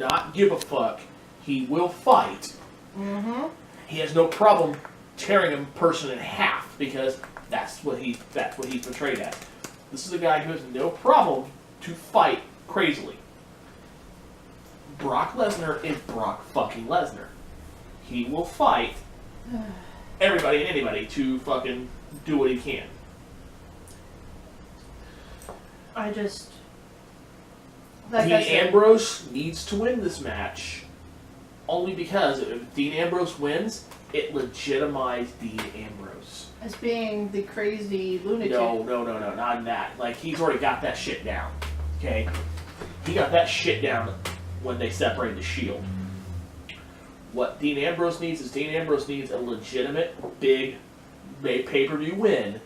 not give a fuck. He will fight. Mm-hmm. He has no problem tearing a person in half because that's what he's portrayed as. This is a guy who has no problem to fight crazily. Brock Lesnar is Brock fucking Lesnar. He will fight everybody and anybody to fucking do what he can. Dean Ambrose needs to win this match. Only because if Dean Ambrose wins, it legitimized Dean Ambrose. As being the crazy lunatic. No, not in that. Like, he's already got that shit down. Okay? He got that shit down when they separated the Shield. What Dean Ambrose needs is a legitimate, big pay-per-view win,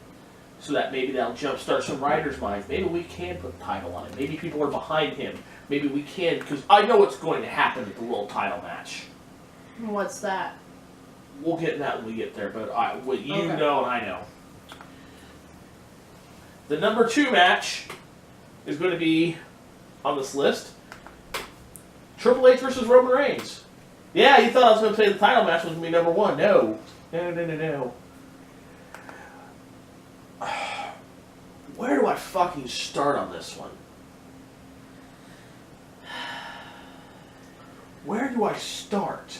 so that maybe that'll jumpstart some writers' minds. Maybe we can put the title on it. Maybe people are behind him. Maybe we can, because I know what's going to happen at the world title match. What's that? We'll get in that when we get there, but what you Okay. know and I know. The number 2 match is going to be on this list. Triple H versus Roman Reigns. Yeah, you thought I was going to say the title match was going to be number 1. No. No. Where do I fucking start on this one? Where do I start?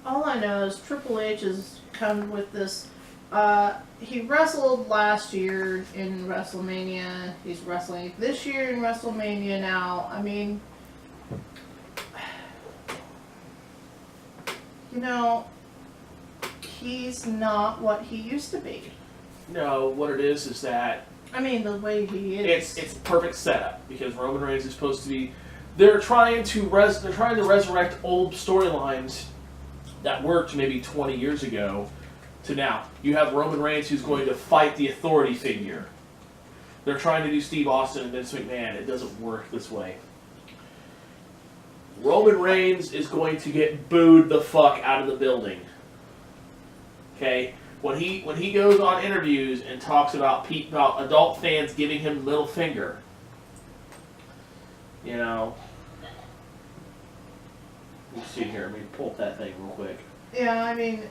All I know is Triple H has come with this. He wrestled last year in WrestleMania. He's wrestling this year in WrestleMania now. I mean, you know, he's not what he used to be. No, what it is that I mean, the way he is. it's perfect setup because Roman Reigns is supposed to be. They're trying to resurrect old storylines that worked maybe 20 years ago to now. You have Roman Reigns who's going to fight the authority figure. They're trying to do Steve Austin and Vince McMahon. It doesn't work this way. Roman Reigns is going to get booed the fuck out of the building. Okay? When he goes on interviews and talks about adult fans giving him the middle finger, you know. Let's see here. Let me pull up that thing real quick. Yeah, I mean,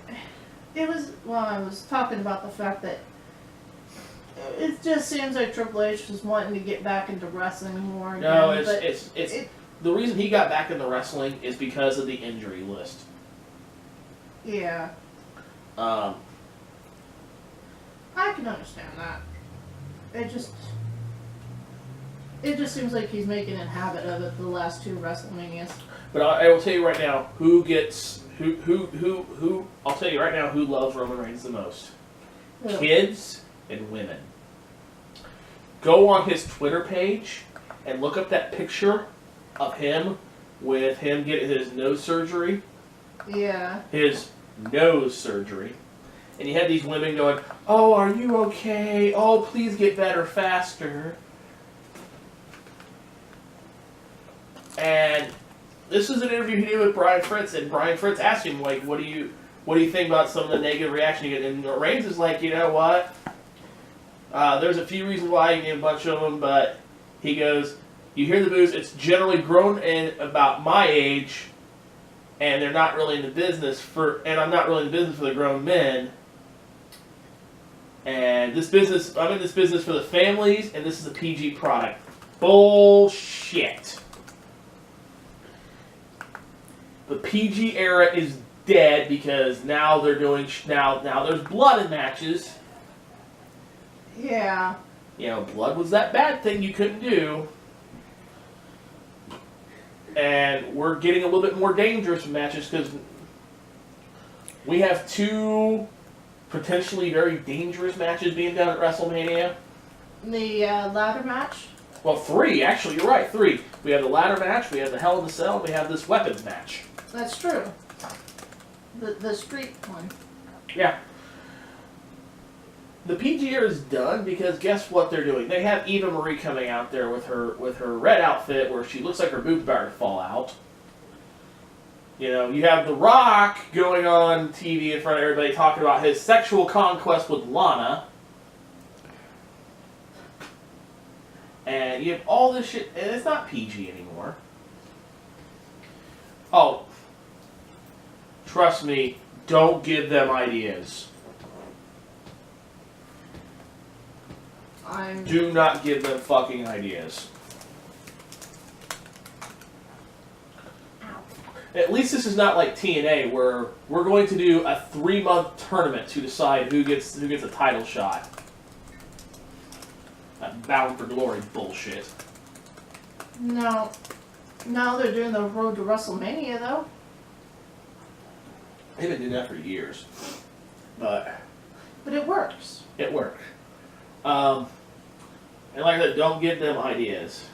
it was. Well, I was talking about the fact that it just seems like Triple H was wanting to get back into wrestling more. Again, No, it's the reason he got back into wrestling is because of the injury list. Yeah. I can understand that. It just seems like he's making a habit of it the last 2 WrestleManias. But I will tell you right now, who I'll tell you right now who loves Roman Reigns the most. Yeah. Kids and women. Go on his Twitter page and look up that picture of him with him getting his nose surgery. Yeah. His nose surgery. And you had these women going, "Oh, are you okay? Oh, please get better faster." And this is an interview he did with Brian Fritz, and Brian Fritz asked him, like, what do you think about some of the negative reaction you get? And Reigns is like, you know what? There's a few reasons why, you get a bunch of them, but he goes, you hear the boos, it's generally grown in about my age, and they're not really in the business and I'm not really in the business for the grown men. And I'm in this business for the families, and this is a PG product. Bullshit. The PG era is dead because now they're doing now there's blood in matches. Yeah. You know, blood was that bad thing you couldn't do. And we're getting a little bit more dangerous in matches because we have 2 potentially very dangerous matches being done at WrestleMania. The ladder match? Well, 3, actually, you're right, 3. We have the ladder match, we have the Hell in a Cell, and we have this weapons match. That's true. The street one. Yeah. The PG era is done because guess what they're doing? They have Eva Marie coming out there with her red outfit where she looks like her boob's about to fall out. You know, you have The Rock going on TV in front of everybody talking about his sexual conquest with Lana. And you have all this shit, and it's not PG anymore. trust me, don't give them ideas. Do not give them fucking ideas. At least this is not like TNA, where we're going to do a 3-month tournament to decide who gets a title shot. That Bound for Glory bullshit. No. Now they're doing the road to WrestleMania, though. They've been doing that for years. But it works. It worked. And like I said, don't give them ideas.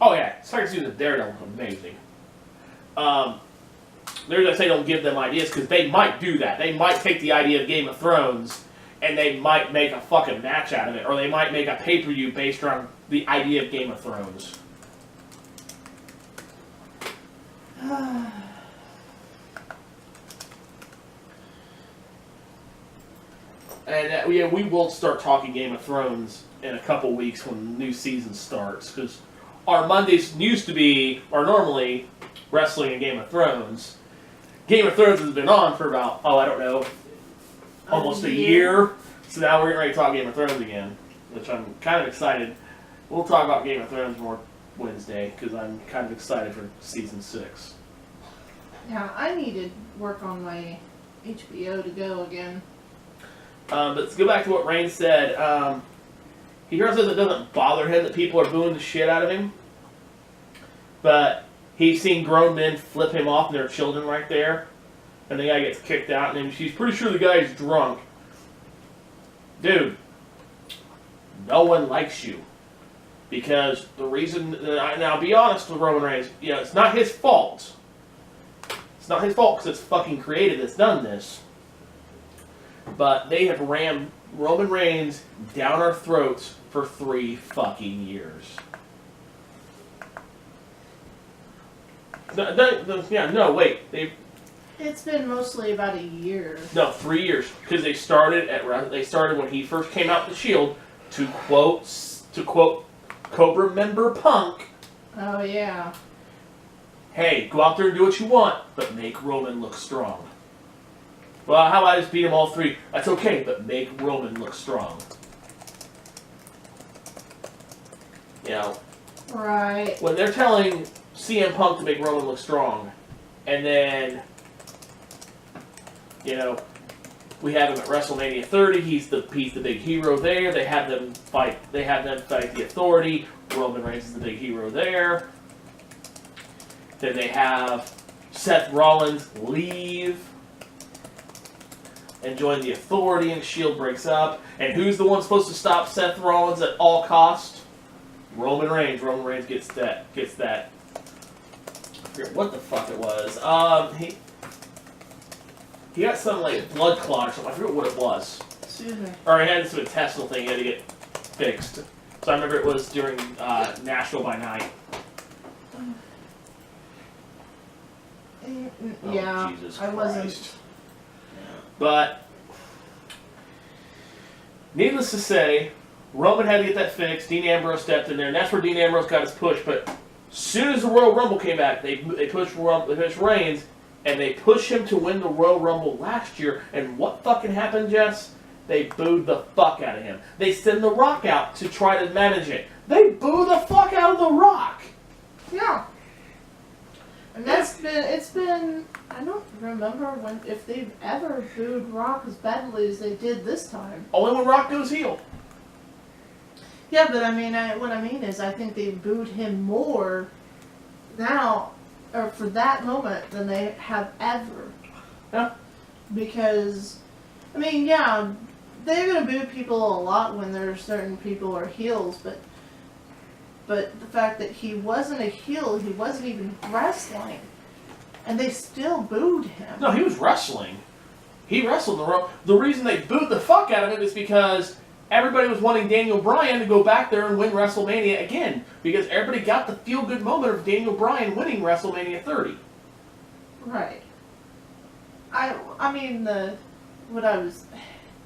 Oh yeah, second season of Daredevil was amazing. There's I say don't give them ideas because they might do that. They might take the idea of Game of Thrones and they might make a fucking match out of it, or they might make a pay-per-view based around the idea of Game of Thrones. And yeah, we will start talking Game of Thrones in a couple weeks when the new season starts, because our Mondays used to be, or normally, wrestling and Game of Thrones. Game of Thrones has been on for about, I don't know, almost a year. So now we're getting ready to talk Game of Thrones again, which I'm kind of excited. We'll talk about Game of Thrones more Wednesday, because I'm kind of excited for Season 6. Yeah, I need to work on my HBO to go again. But let's go back to what Rain said. He hears that it doesn't bother him that people are booing the shit out of him. But he's seen grown men flip him off and their children right there. And the guy gets kicked out and she's pretty sure the guy's drunk. Dude, no one likes you. Because the reason, now be honest with Roman Reigns, it's not his fault. It's not his fault because it's fucking creative that's done this. But they have rammed Roman Reigns down our throats for 3 fucking years. Wait. It's been mostly about a year. No, 3 years. Because they started when he first came out the Shield, to quote Cobra member Punk. Oh, yeah. Hey, go out there and do what you want, but make Roman look strong. Well, how about I just beat them all 3? That's okay, but make Roman look strong. Right. When they're telling CM Punk to make Roman look strong, and then, we have him at WrestleMania 30. He's the big hero there. They have them fight the Authority. Roman Reigns is the big hero there. Then they have Seth Rollins leave and join the Authority, and Shield breaks up. And who's the one supposed to stop Seth Rollins at all cost? Roman Reigns. Roman Reigns gets that. I forget what the fuck it was. He got some like blood clot or something. I forget what it was. Excuse me. Or he had some intestinal thing he had to get fixed. So I remember it was during Nashville by Night. Yeah, Jesus I Christ. wasn't. But needless to say, Roman had to get that fixed. Dean Ambrose stepped in there, and that's where Dean Ambrose got his push. But as soon as the Royal Rumble came back, they pushed Reigns, and they pushed him to win the Royal Rumble last year. And what fucking happened, Jess? They booed the fuck out of him. They send The Rock out to try to manage it. They boo the fuck out of The Rock. Yeah. And it's been, I don't remember if they've ever booed Rock as badly as they did this time. Only when Rock goes heel. Yeah, but what I mean is I think they booed him more now, or for that moment, than they have ever. Yeah. Because, yeah, they're going to boo people a lot when there's certain people are heels, but the fact that he wasn't a heel, he wasn't even wrestling, and they still booed him. No, he was wrestling. He wrestled in the Royal. The reason they booed the fuck out of him is because everybody was wanting Daniel Bryan to go back there and win WrestleMania again, because everybody got the feel-good moment of Daniel Bryan winning WrestleMania 30. Right.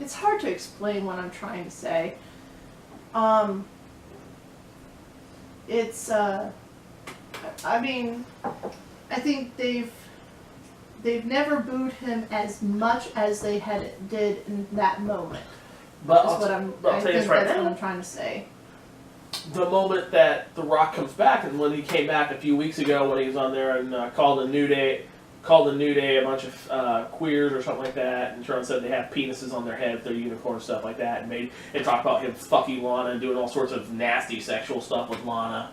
It's hard to explain what I'm trying to say. I think they've never booed him as much as they did in that moment. But That's I'll what t- I'm. but I'll I tell you think this right that's now. what I'm trying to say. The moment that The Rock comes back, and when he came back a few weeks ago, when he was on there and called the New Day a bunch of queers or something like that, and Tron said they have penises on their head if they're unicorn stuff like that, and talked about him fucking Lana and doing all sorts of nasty sexual stuff with Lana,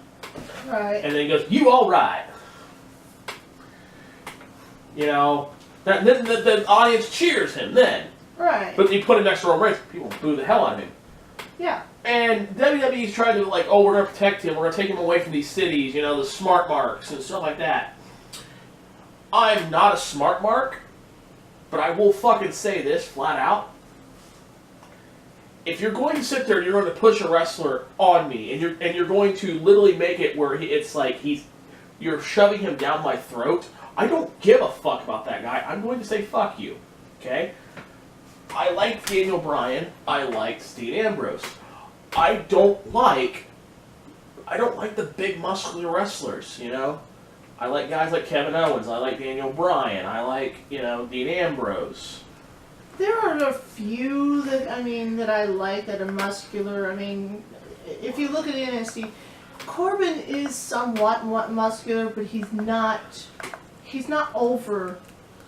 Right. and then he goes, "You all right?" You know, then the audience cheers him then, Right. but you put him next to Roman Reigns, people boo the hell out of him. Yeah. And WWE's trying to like, oh, we're going to protect him. We're going to take him away from these cities, you know, the smart marks and stuff like that. I'm not a smart mark, but I will fucking say this flat out. If you're going to sit there and you're going to push a wrestler on me, and you're going to literally make it where it's like you're shoving him down my throat, I don't give a fuck about that guy. I'm going to say fuck you, okay? I liked Daniel Bryan. I liked Dean Ambrose. I don't like the big muscular wrestlers, you know? I like guys like Kevin Owens. I like Daniel Bryan. I like, you know, Dean Ambrose. There are a few that I like that are muscular. I mean, if you look at NXT, Corbin is somewhat muscular, but he's not over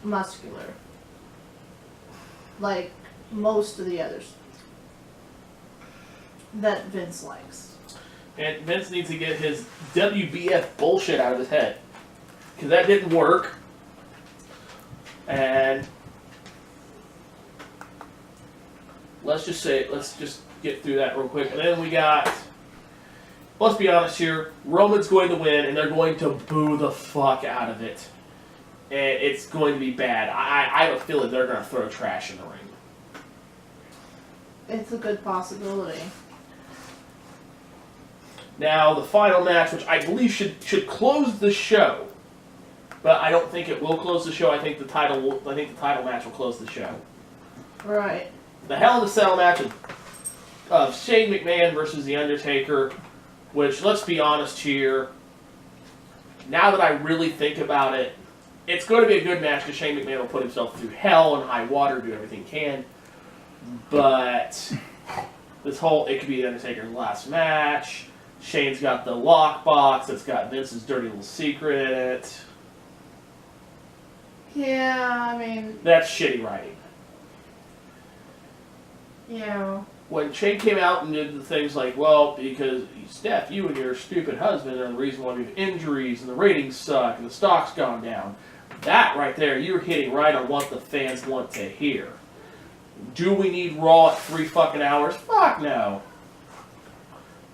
muscular like most of the others that Vince likes. And Vince needs to get his WBF bullshit out of his head. Because that didn't work. And let's just get through that real quick. And then we got, let's be honest here, Roman's going to win, and they're going to boo the fuck out of it. And it's going to be bad. I have a feeling they're going to throw trash in the ring. It's a good possibility. Now, the final match, which I believe should close the show, but I don't think it will close the show. I think the title match will close the show. Right. The Hell in a Cell match of Shane McMahon versus The Undertaker, which, let's be honest here, now that I really think about it, it's going to be a good match because Shane McMahon will put himself through hell and high water, do everything he can. But it could be The Undertaker's last match. Shane's got the lockbox that's got Vince's dirty little secret in it. Yeah, I mean... That's shitty writing. Yeah. When Shane came out and did the things like, well, because Steph, you and your stupid husband are the reason why we have injuries and the ratings suck and the stock's gone down. That right there, you're hitting right on what the fans want to hear. Do we need Raw at 3 fucking hours? Fuck no.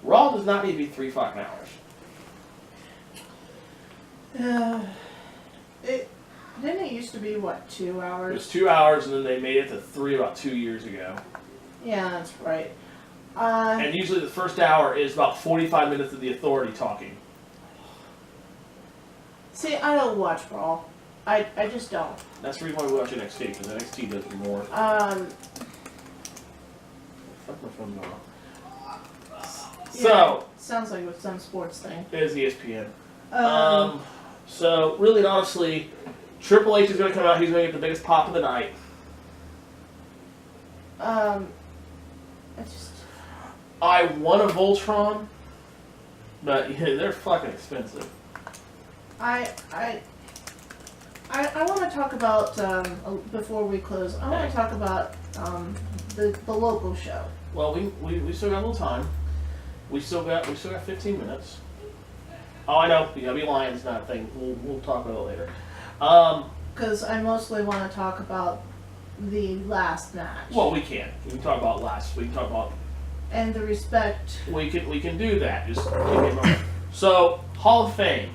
Raw does not need to be 3 fucking hours. Didn't it used to be, 2 It hours? was 2 hours, and then they made it to 3 about 2 years ago. Yeah, that's right. And usually the first hour is about 45 minutes of the Authority talking. See, I don't watch Raw. I just don't. That's the reason why we watch NXT, because NXT does more. Fuck my phone off. So, sounds like with some sports thing. it is ESPN. So, really and honestly, Triple H is going to come out. He's going to get the biggest pop of the night. I want a Voltron, but yeah, they're fucking expensive. I want to talk about before we close. I want to talk about the local show. Well, we still got a little time. We still got 15 minutes. Oh, I know. The W Lions not a thing. We'll talk about it later. Because I mostly want to talk about the last match. Well, we can. We can talk about last. We can talk about. And the respect. We can do that. Just give me a moment. So, Hall of Fame.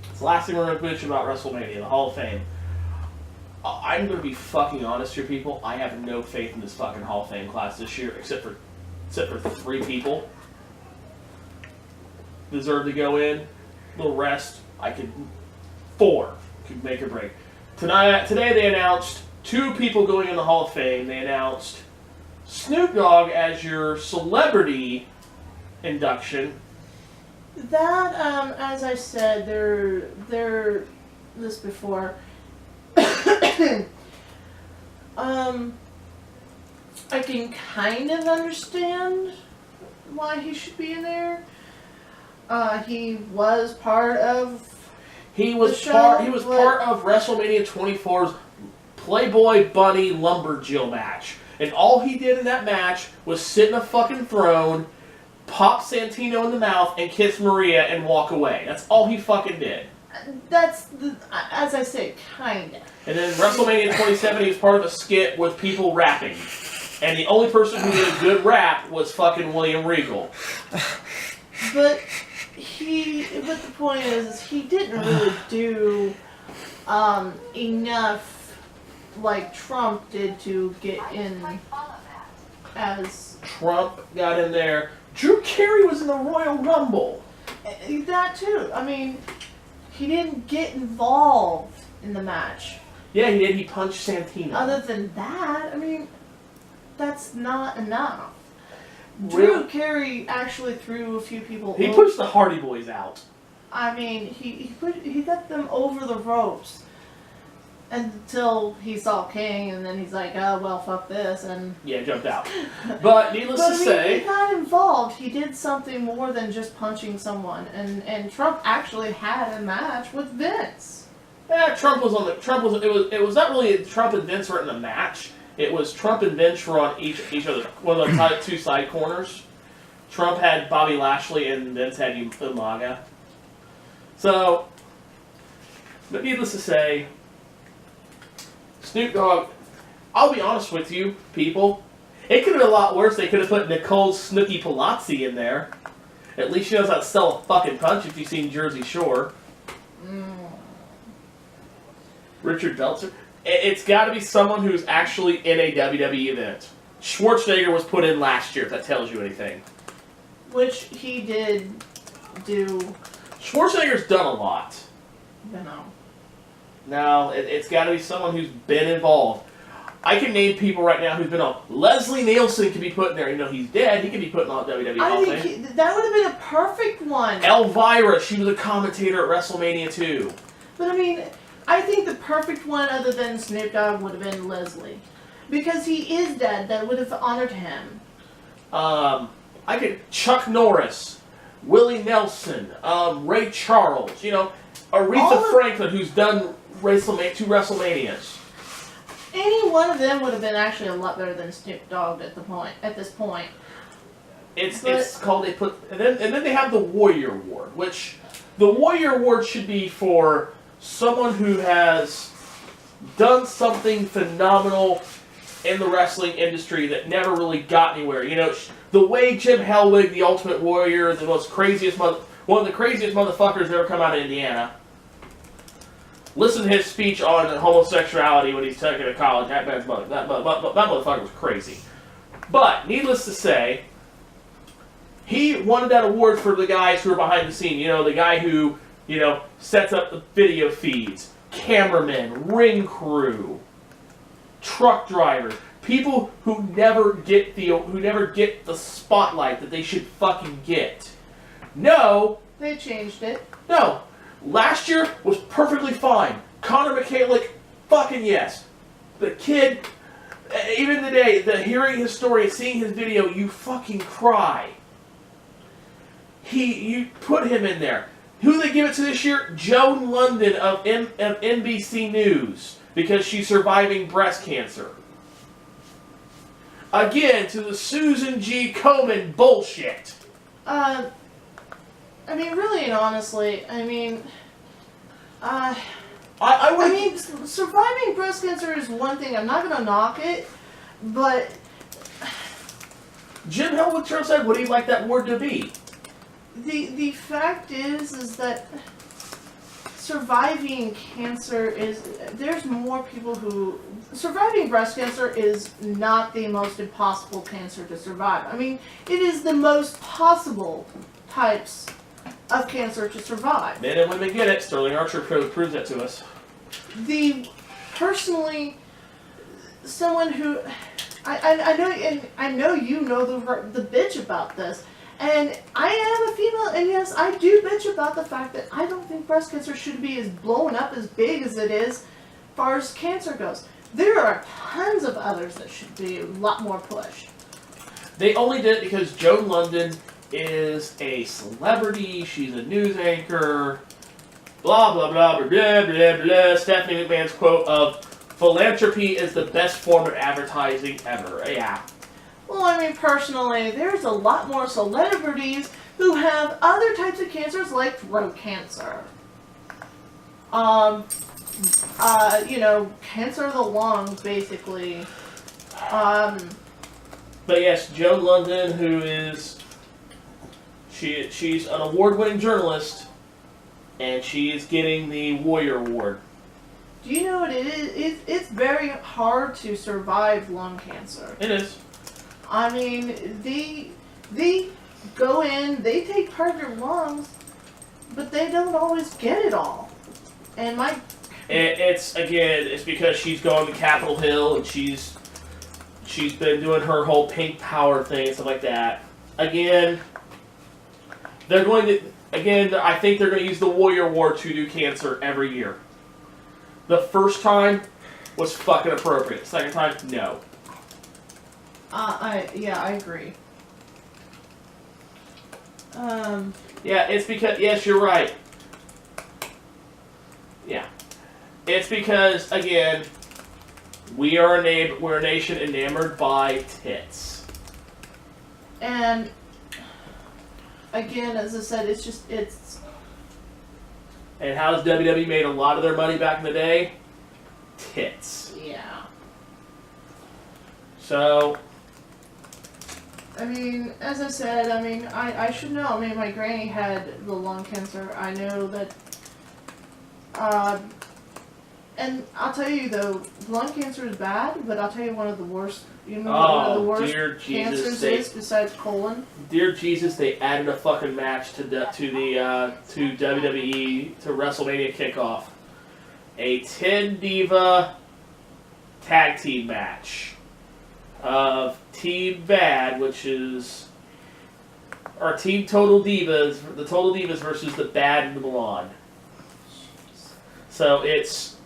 It's the last thing we're going to bitch about WrestleMania. The Hall of Fame. I'm going to be fucking honest here, people. I have no faith in this fucking Hall of Fame class this year, except for 3 people deserve to go in. Little rest. 4 could make or break. Today they announced 2 people going in the Hall of Fame. They announced Snoop Dogg as your celebrity induction. That, as I said, they're this before. I can kind of understand why he should be in there. He was part of. He was The show, part but- of WrestleMania 24's Playboy Bunny Lumberjill match. And all he did in that match was sit in a fucking throne, pop Santino in the mouth, and kiss Maria and walk away. That's all he fucking did. That's the, as I say, kind of. And then WrestleMania 27, he was part of a skit with people rapping. And the only person who did a good rap was fucking William Regal. But the point is he didn't really do enough like Trump did to get in as... Trump got in there. Drew Carey was in the Royal Rumble. That too. I mean, he didn't get involved in the match. Yeah, he did. He punched Santino. Other than that, I mean, that's not enough. Drew Carey actually threw a few people He over. pushed the Hardy Boys out. I mean, he got them over the ropes until he saw King, and then he's like, oh, well, fuck this, and... Yeah, jumped out. But needless to say... he got involved. He did something more than just punching someone, and Trump actually had a match with Vince. Yeah, it was not really Trump and Vince were in the match. It was Trump and Vince were on each other, one of the two side corners. Trump had Bobby Lashley and Vince had Umaga. So, but needless to say, Snoop Dogg, I'll be honest with you, people, it could have been a lot worse. They could have put Nicole Snooki Palazzi in there. At least she knows how to sell a fucking punch if you've seen Jersey Shore. Richard Belzer. It's got to be someone who's actually in a WWE event. Schwarzenegger was put in last year, if that tells you anything. Which he did do, Schwarzenegger's done a lot. you know. Now, it's got to be someone who's been involved. I can name people right now who's been on. Leslie Nielsen can be put in there. You know, he's dead. He can be put in on WWE Hall I of think Fame. that would have been a perfect one. Elvira, she was a commentator at WrestleMania 2. But I mean, I think the perfect one other than Snoop Dogg would have been Leslie. Because he is dead, that would have honored him. I could Chuck Norris, Willie Nelson, Ray Charles, you know, Aretha Franklin, who's done two WrestleManias. Any one of them would have been actually a lot better than Snoop Dogg at this point. It's called and then they have the Warrior Award, which the Warrior Award should be for someone who has done something phenomenal in the wrestling industry that never really got anywhere. You know, the way Jim Hellwig, the Ultimate Warrior, one of the craziest motherfuckers that ever come out of Indiana. Listen to his speech on homosexuality when he's taking to college. That motherfucker was crazy. But, needless to say, he won that award for the guys who are behind the scene. You know, the guy who, you know, sets up the video feeds, cameramen, ring crew, truck drivers, people who never get the spotlight that they should fucking get. No. They changed it. No. Last year was perfectly fine. Connor McCallick, fucking yes. The kid, even today, hearing his story and seeing his video, you fucking cry. You put him in there. Who they give it to this year? Joan London of NBC News, because she's surviving breast cancer. Again, to the Susan G. Komen bullshit. I mean, really and honestly, I mean, surviving breast cancer is one thing. I'm not gonna knock it, but Jim Hellwig said, "What do you like that word to be?" the fact is that surviving cancer there's more people who surviving breast cancer is not the most impossible cancer to survive. I mean, it is the most possible types of cancer to survive. Men and women get it. Sterling Archer proves that to us. Personally, someone who I know you know the bitch about this, and I am a female, and yes, I do bitch about the fact that I don't think breast cancer should be as blown up as big as it is, far as cancer goes, there are tons of others that should be a lot more pushed. They only did it because Joan London is a celebrity. She's a news anchor. Blah, blah, blah, blah, blah, blah, blah. Stephanie McMahon's quote of, philanthropy is the best form of advertising ever. Yeah. Well, I mean, personally, there's a lot more celebrities who have other types of cancers like throat cancer. Cancer of the lungs, basically. But yes, Joan London, who is... She's an award-winning journalist, and she is getting the Warrior Award. Do you know what it is? It's very hard to survive lung cancer. It is. I mean, they go in, they take part of your lungs, but they don't always get it all. And it's because she's going to Capitol Hill, and she's been doing her whole pink power thing and stuff like that. I think they're going to use the Warrior Award to do cancer every year. The first time was fucking appropriate. Second time, no. I agree. Yeah, it's because, yes, you're right. Yeah. It's because, again, we're a nation enamored by tits. And, again, as I said, it's... And how's WWE made a lot of their money back in the day? Tits. Yeah. So... I mean, as I said, I should know. I mean, my granny had the lung cancer. I know that... and I'll tell you, though, lung cancer is bad, but I'll tell you one of the worst... You know what one of the worst cancers is besides colon? Dear Jesus, they added a fucking match to WWE, to WrestleMania kickoff. A 10-diva tag team match of Team Bad, which is... Or Team Total Divas, the Total Divas versus the Bad and the Blonde. So it's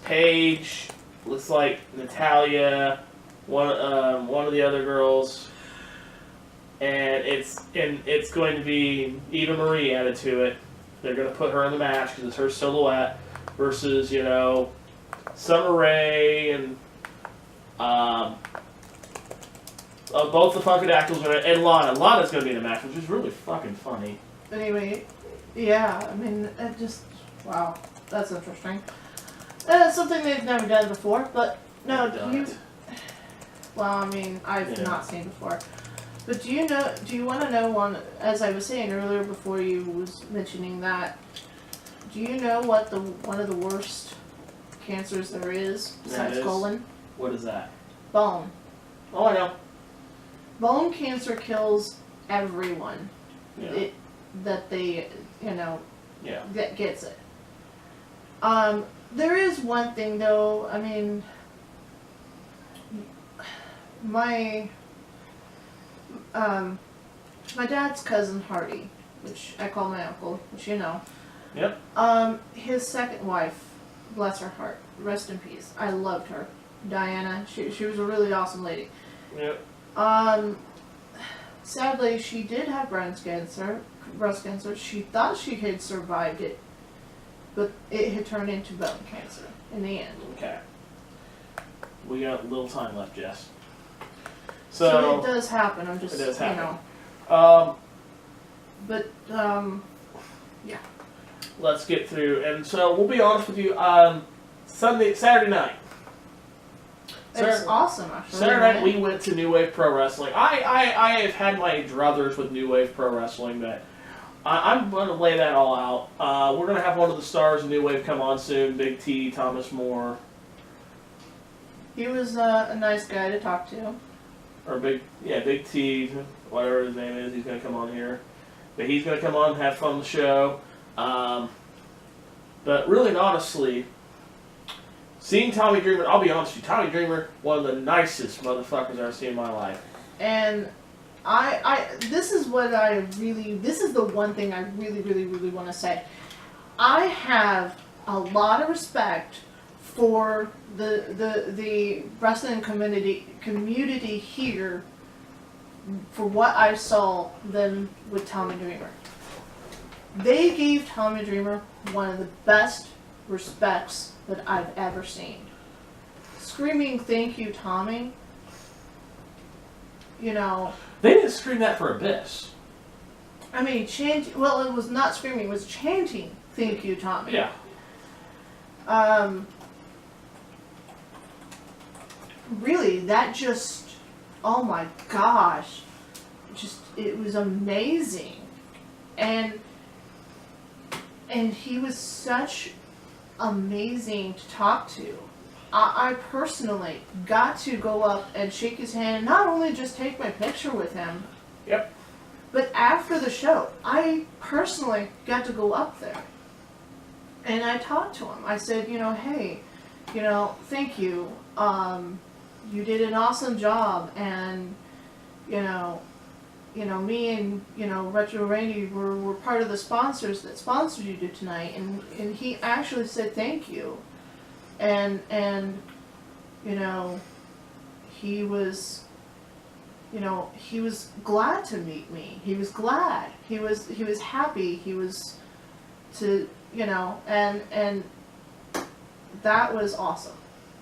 Paige, looks like Natalia, one of the other girls, and it's going to be Eva Marie added to it. They're going to put her in the match because it's her silhouette versus Summer Rae and both the Funkadactyls are in it, and Lana. Lana's going to be in the match, which is really fucking funny. Anyway, yeah, I mean, it just... Wow, that's interesting. It's something they've never done before, but no, well, I mean, I've not seen before. But do you want to know one, as I was saying earlier before you was mentioning that, do you know what one of the worst cancers there is besides colon? What is that? Bone. Oh, I know. Bone cancer kills everyone. Yeah. That gets it. There is one thing though, I mean, my dad's cousin Hardy, which I call my uncle, which you know. Yep. His second wife, bless her heart, rest in peace. I loved her. Diana, she was a really awesome lady. Yep. Sadly, she did have breast cancer. She thought she had survived it, but it had turned into bone cancer in the end. Okay. We got a little time left, Jess. So it does happen. I'm just, it does happen. Yeah. Let's get through, and so we'll be honest with you. Saturday night. It's awesome, actually. Saturday night we went to New Wave Pro Wrestling. I have had my druthers with New Wave Pro Wrestling, but I'm going to lay that all out. We're going to have one of the stars of New Wave come on soon, Big T, Thomas Moore. He was a nice guy to talk to. Or Big T, whatever his name is, he's going to come on here. But he's going to come on and have fun on the show. But really and honestly, seeing Tommy Dreamer, I'll be honest with you, Tommy Dreamer, one of the nicest motherfuckers I've ever seen in my life. And this is the one thing I really, really, really want to say. I have a lot of respect for the wrestling community here for what I saw them with Tommy Dreamer. They gave Tommy Dreamer one of the best respects that I've ever seen. Screaming, "Thank you, Tommy." You know. They didn't scream that for Abyss. I mean, well, it was not screaming, it was chanting, "Thank you, Tommy." Yeah. Really, that just, oh my gosh, it was amazing. And he was such amazing to talk to. I personally got to go up and shake his hand, not only just take my picture with him. Yep. But after the show, I personally got to go up there. And I talked to him. I said, hey, thank you. You did an awesome job. And, me and, Retro Randy were part of the sponsors that sponsored you tonight. And he actually said thank you. And he was... he was glad to meet me. He was glad. He was happy. He was and that was awesome.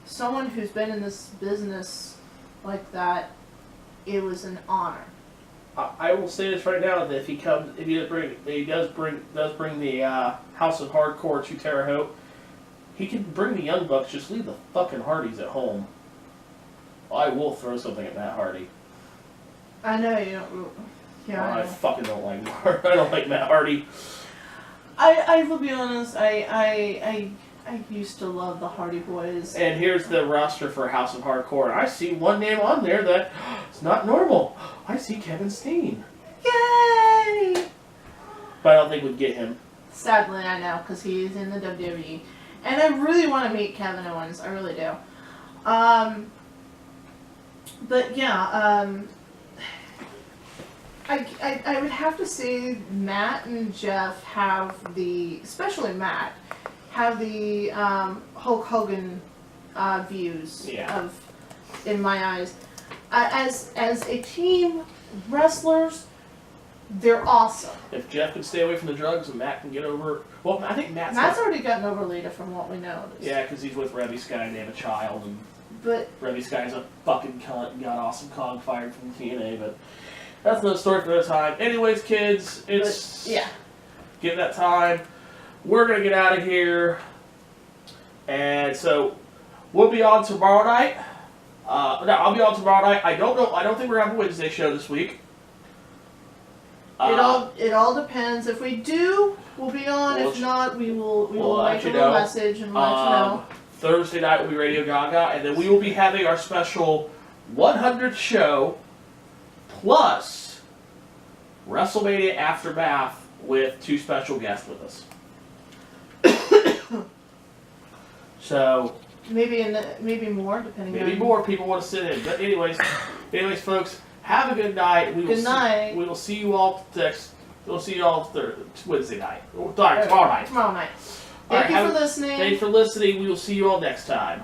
Someone who's been in this business like that, it was an honor. I will say this right now: that if he does bring the House of Hardcore to Terre Haute, he can bring the Young Bucks. Just leave the fucking Hardys at home. I will throw something at Matt Hardy. I know you don't. Yeah, I fucking don't like I don't like Matt Hardy. I will be honest. I used to love the Hardy Boys. And here's the roster for House of Hardcore. And I see one name on there that it's not normal. I see Kevin Steen. Yay! But I don't think we'd get him. Sadly, I know, because he's in the WWE, and I really want to meet Kevin Owens. I really do. But yeah. I would have to say Matt and Jeff especially Matt, have the Hulk Hogan views in my eyes. As a team, wrestlers, they're awesome. If Jeff can stay away from the drugs and Matt can get over... Well, I think Matt's already gotten over Lita from what we know. Yeah, because he's with Reby Sky and they have a child. But Reby Sky's a fucking cunt and got awesome Kong fired from TNA, but... That's another story for another time. Anyways, kids, give that time. We're gonna get out of here, and so we'll be on tomorrow night. I'll be on tomorrow night. I don't know. I don't think we're gonna have a Wednesday show this week. It all depends. If we do, we'll be on. If not, we will write a little message and let you know. Thursday night will be Radio Gaga, and then we will be having our special 100th show. Plus, WrestleMania Aftermath with 2 special guests with us. So maybe more, depending. Maybe more people want to sit in. But anyways, folks, have a good night. Good night. We will see you all We'll see you all Wednesday night. Tomorrow night. Tomorrow night. Thank you for listening. Thanks for listening. We will see you all next time.